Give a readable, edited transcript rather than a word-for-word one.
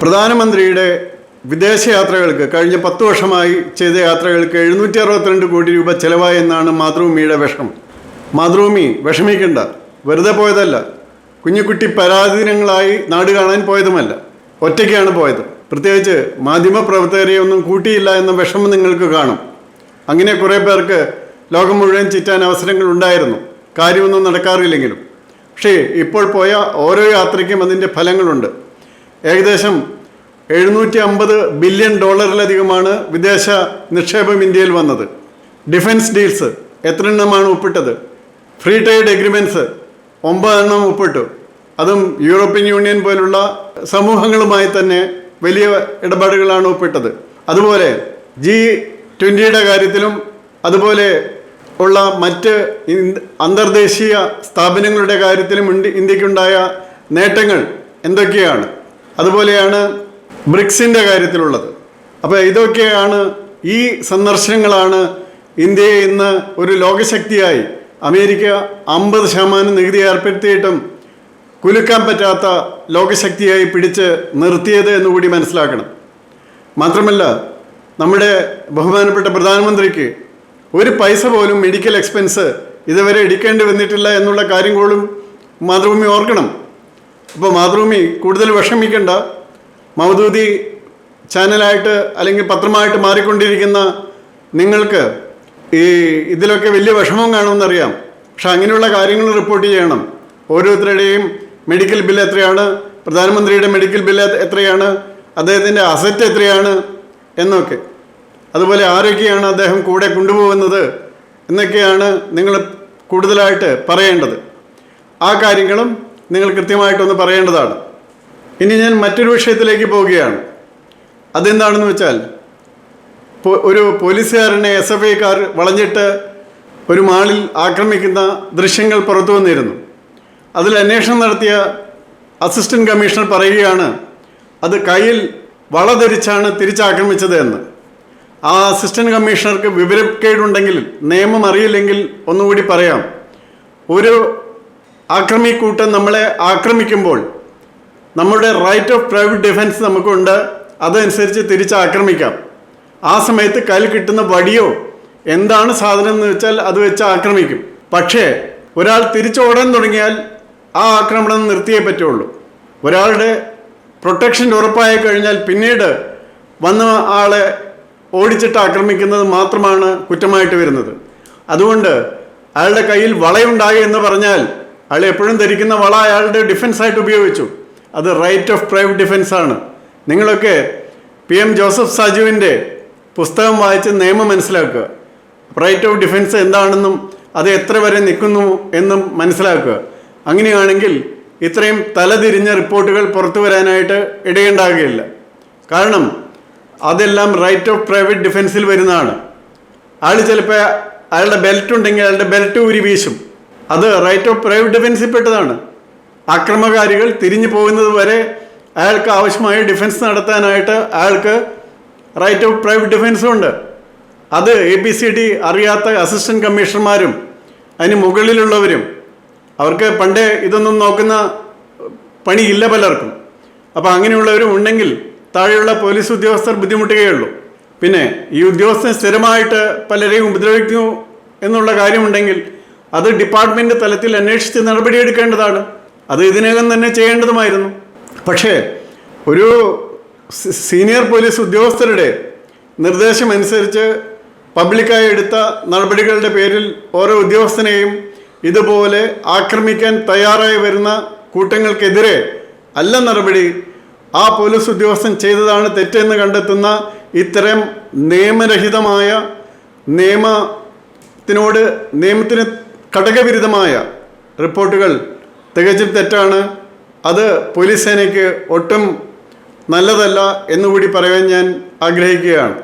പ്രധാനമന്ത്രിയുടെ വിദേശയാത്രകൾക്ക് കഴിഞ്ഞ 10 വർഷമായി ചെയ്ത യാത്രകൾക്ക് 762 കോടി രൂപ ചെലവായി എന്നാണ് മാതൃഭൂമിയുടെ വിഷമം. മാതൃഭൂമി വിഷമിക്കേണ്ട, വെറുതെ പോയതല്ല, കുഞ്ഞുകുട്ടി പരാധീനങ്ങളായി നാട് കാണാൻ പോയതുമല്ല, ഒറ്റയ്ക്കാണ് പോയത്. പ്രത്യേകിച്ച് മാധ്യമപ്രവർത്തകരെ ഒന്നും കൂട്ടിയില്ല എന്ന വിഷമം നിങ്ങൾക്ക് കാണും. അങ്ങനെ കുറേ പേർക്ക് ലോകം മുഴുവൻ ചുറ്റാൻ അവസരങ്ങൾ ഉണ്ടായിരുന്നു, കാര്യമൊന്നും നടക്കാറില്ലെങ്കിലും. പക്ഷേ ഇപ്പോൾ പോയ ഓരോ യാത്രയ്ക്കും അതിൻ്റെ ഫലങ്ങളുണ്ട്. ഏകദേശം $750 ബില്യൺ വിദേശ നിക്ഷേപം ഇന്ത്യയിൽ വന്നത്. ഡിഫൻസ് ഡീൽസ് എത്ര എണ്ണമാണ് ഒപ്പിട്ടത്? ഫ്രീ ട്രേഡ് എഗ്രിമെൻറ്റ്സ് 9 എണ്ണം ഒപ്പിട്ടു. അതും യൂറോപ്യൻ യൂണിയൻ പോലുള്ള സമൂഹങ്ങളുമായി തന്നെ വലിയ ഇടപാടുകളാണ് ഒപ്പിട്ടത്. അതുപോലെ G20 കാര്യത്തിലും അതുപോലെ ഉള്ള മറ്റ് അന്തർദേശീയ സ്ഥാപനങ്ങളുടെ കാര്യത്തിലും ഇന്ത്യക്കുണ്ടായ നേട്ടങ്ങൾ എന്തൊക്കെയാണ്? അതുപോലെയാണ് ബ്രിക്സിൻ്റെ കാര്യത്തിലുള്ളത്. അപ്പോൾ ഇതൊക്കെയാണ്, ഈ സന്ദർശനങ്ങളാണ് ഇന്ത്യയെ ഇന്ന് ഒരു ലോകശക്തിയായി, അമേരിക്ക 50% നികുതി ഏർപ്പെടുത്തിയിട്ടും കുലുക്കാൻ പറ്റാത്ത ലോകശക്തിയായി പിടിച്ച് നിർത്തിയത് എന്നുകൂടി മനസ്സിലാക്കണം. മാത്രമല്ല, നമ്മുടെ ബഹുമാനപ്പെട്ട പ്രധാനമന്ത്രിക്ക് ഒരു പൈസ പോലും മെഡിക്കൽ എക്സ്പെൻസ് ഇതുവരെ എടുക്കേണ്ടി വന്നിട്ടില്ല എന്നുള്ള കാര്യം പോലും മാതൃഭൂമി ഓർക്കണം. അപ്പോൾ മാതൃഭൂമി കൂടുതൽ വിഷമിക്കേണ്ട. മൗദൂദി ചാനലായിട്ട് അല്ലെങ്കിൽ പത്രമായിട്ട് മാറിക്കൊണ്ടിരിക്കുന്ന നിങ്ങൾക്ക് ഇതിലൊക്കെ വലിയ വിഷമം കാണുമെന്നറിയാം. പക്ഷെ അങ്ങനെയുള്ള കാര്യങ്ങൾ റിപ്പോർട്ട് ചെയ്യണം. ഓരോരുത്തരുടെയും മെഡിക്കൽ ബില്ല് എത്രയാണ്, പ്രധാനമന്ത്രിയുടെ മെഡിക്കൽ ബില്ല് എത്രയാണ്, അദ്ദേഹത്തിൻ്റെ അസറ്റ് എത്രയാണ് എന്നൊക്കെ, അതുപോലെ ആരൊക്കെയാണ് അദ്ദേഹം കൂടെ കൊണ്ടുപോകുന്നത് എന്നൊക്കെയാണ് നിങ്ങൾ കൂടുതലായിട്ട് പറയേണ്ടത്. ആ കാര്യങ്ങളും നിങ്ങൾ കൃത്യമായിട്ടൊന്ന് പറയേണ്ടതാണ്. ഇനി ഞാൻ മറ്റൊരു വിഷയത്തിലേക്ക് പോവുകയാണ്. അതെന്താണെന്ന് വെച്ചാൽ, ഒരു പോലീസുകാരനെ SFIക്കാർ വളഞ്ഞിട്ട് ഒരു മാളിൽ ആക്രമിക്കുന്ന ദൃശ്യങ്ങൾ പുറത്തു വന്നിരുന്നു. അതിൽ അന്വേഷണം നടത്തിയ അസിസ്റ്റൻറ്റ് കമ്മീഷണർ പറയുകയാണ് അത് കയ്യിൽ വള ധരിച്ചാണ് തിരിച്ചാക്രമിച്ചത് എന്ന്. ആ അസിസ്റ്റൻറ്റ് കമ്മീഷണർക്ക് വിവരക്കേടുണ്ടെങ്കിൽ, നിയമം അറിയില്ലെങ്കിൽ ഒന്നുകൂടി പറയാം. ഒരു ആക്രമിക്കൂട്ടം നമ്മളെ ആക്രമിക്കുമ്പോൾ നമ്മുടെ റൈറ്റ് ഓഫ് പ്രൈവറ്റ് ഡിഫൻസ് നമുക്കുണ്ട്, അതനുസരിച്ച് തിരിച്ചാക്രമിക്കാം. ആ സമയത്ത് കയ്യിൽ കിട്ടുന്ന വടിയോ എന്താണ് സാധനം എന്ന് വെച്ചാൽ അത് വെച്ച് ആക്രമിക്കും. പക്ഷേ ഒരാൾ തിരിച്ചോടാൻ തുടങ്ങിയാൽ ആ ആക്രമണം നിർത്തിയേ പറ്റുള്ളൂ. ഒരാളുടെ പ്രൊട്ടക്ഷൻ ഉറപ്പായി കഴിഞ്ഞാൽ പിന്നീട് വന്ന ആളെ ഓടിച്ചിട്ട് ആക്രമിക്കുന്നത് മാത്രമാണ് കുറ്റമായിട്ട് വരുന്നത്. അതുകൊണ്ട് അയാളുടെ കയ്യിൽ വളയുണ്ടായി എന്ന് പറഞ്ഞാൽ അയാൾ എപ്പോഴും ധരിക്കുന്ന വള അയാളുടെ ഡിഫൻസായിട്ട് ഉപയോഗിച്ചു. അത് റൈറ്റ് ഓഫ് പ്രൈവറ്റ് ഡിഫൻസാണ്. നിങ്ങളൊക്കെ PM ജോസഫ് സാജുവിൻ്റെ പുസ്തകം വായിച്ച് നിയമം മനസ്സിലാക്കുക. റൈറ്റ് ഓഫ് ഡിഫൻസ് എന്താണെന്നും അത് എത്ര വരെ നിൽക്കുന്നു എന്നും മനസ്സിലാക്കുക. അങ്ങനെയാണെങ്കിൽ ഇത്രയും തലതിരിഞ്ഞ റിപ്പോർട്ടുകൾ പുറത്തു വരാനായിട്ട് ഇടയുണ്ടാകുകയില്ല. കാരണം അതെല്ലാം റൈറ്റ് ഓഫ് പ്രൈവറ്റ് ഡിഫൻസിൽ വരുന്നതാണ്. ആൾ ചിലപ്പോൾ അയാളുടെ ബെൽറ്റ് ഉണ്ടെങ്കിൽ അയാളുടെ ബെൽറ്റ് ഊരി വീശും. അത് റൈറ്റ് ഓഫ് പ്രൈവറ്റ് ഡിഫൻസിൽ പെട്ടതാണ്. ആക്രമകാരികൾ തിരിഞ്ഞു പോകുന്നത് വരെ അയാൾക്ക് ആവശ്യമായ ഡിഫൻസ് നടത്താനായിട്ട് അയാൾക്ക് റൈറ്റ് ഓഫ് പ്രൈവറ്റ് ഡിഫൻസും ഉണ്ട്. അത് ABCD അറിയാത്ത അസിസ്റ്റൻറ്റ് കമ്മീഷണർമാരും അതിന് മുകളിലുള്ളവരും, അവർക്ക് പണ്ടേ ഇതൊന്നും നോക്കുന്ന പണിയില്ല പലർക്കും. അപ്പോൾ അങ്ങനെയുള്ളവരും ഉണ്ടെങ്കിൽ താഴെയുള്ള പോലീസ് ഉദ്യോഗസ്ഥർ ബുദ്ധിമുട്ടുകയുള്ളൂ. പിന്നെ ഈ ഉദ്യോഗസ്ഥൻ സ്ഥിരമായിട്ട് പലരെയും ഉപദ്രവിക്കുന്നു എന്നുള്ള കാര്യമുണ്ടെങ്കിൽ അത് ഡിപ്പാർട്ട്മെൻറ്റ് തലത്തിൽ അന്വേഷിച്ച് നടപടിയെടുക്കേണ്ടതാണ്. അത് ഇതിനകം തന്നെ ചെയ്യേണ്ടതുമായിരുന്നു. പക്ഷേ ഒരു സീനിയർ പോലീസ് ഉദ്യോഗസ്ഥരുടെ നിർദ്ദേശമനുസരിച്ച് പബ്ലിക്കായി എടുത്ത നടപടികളുടെ പേരിൽ ഓരോ ഉദ്യോഗസ്ഥനെയും ഇതുപോലെ ആക്രമിക്കാൻ തയ്യാറായി വരുന്ന കൂട്ടങ്ങൾക്കെതിരെ അല്ല നടപടി, ആ പോലീസ് ഉദ്യോഗസ്ഥൻ ചെയ്തതാണ് തെറ്റെന്ന് കണ്ടെത്തുന്ന ഇത്തരം നിയമരഹിതമായ നിയമത്തിന് ഘടകവിരുദ്ധമായ റിപ്പോർട്ടുകൾ തികച്ചും തെറ്റാണ്. അത് പോലീസ് സേനയ്ക്ക് ഒട്ടും നല്ലതല്ല എന്നുകൂടി പറയാൻ ഞാൻ ആഗ്രഹിക്കുകയാണ്.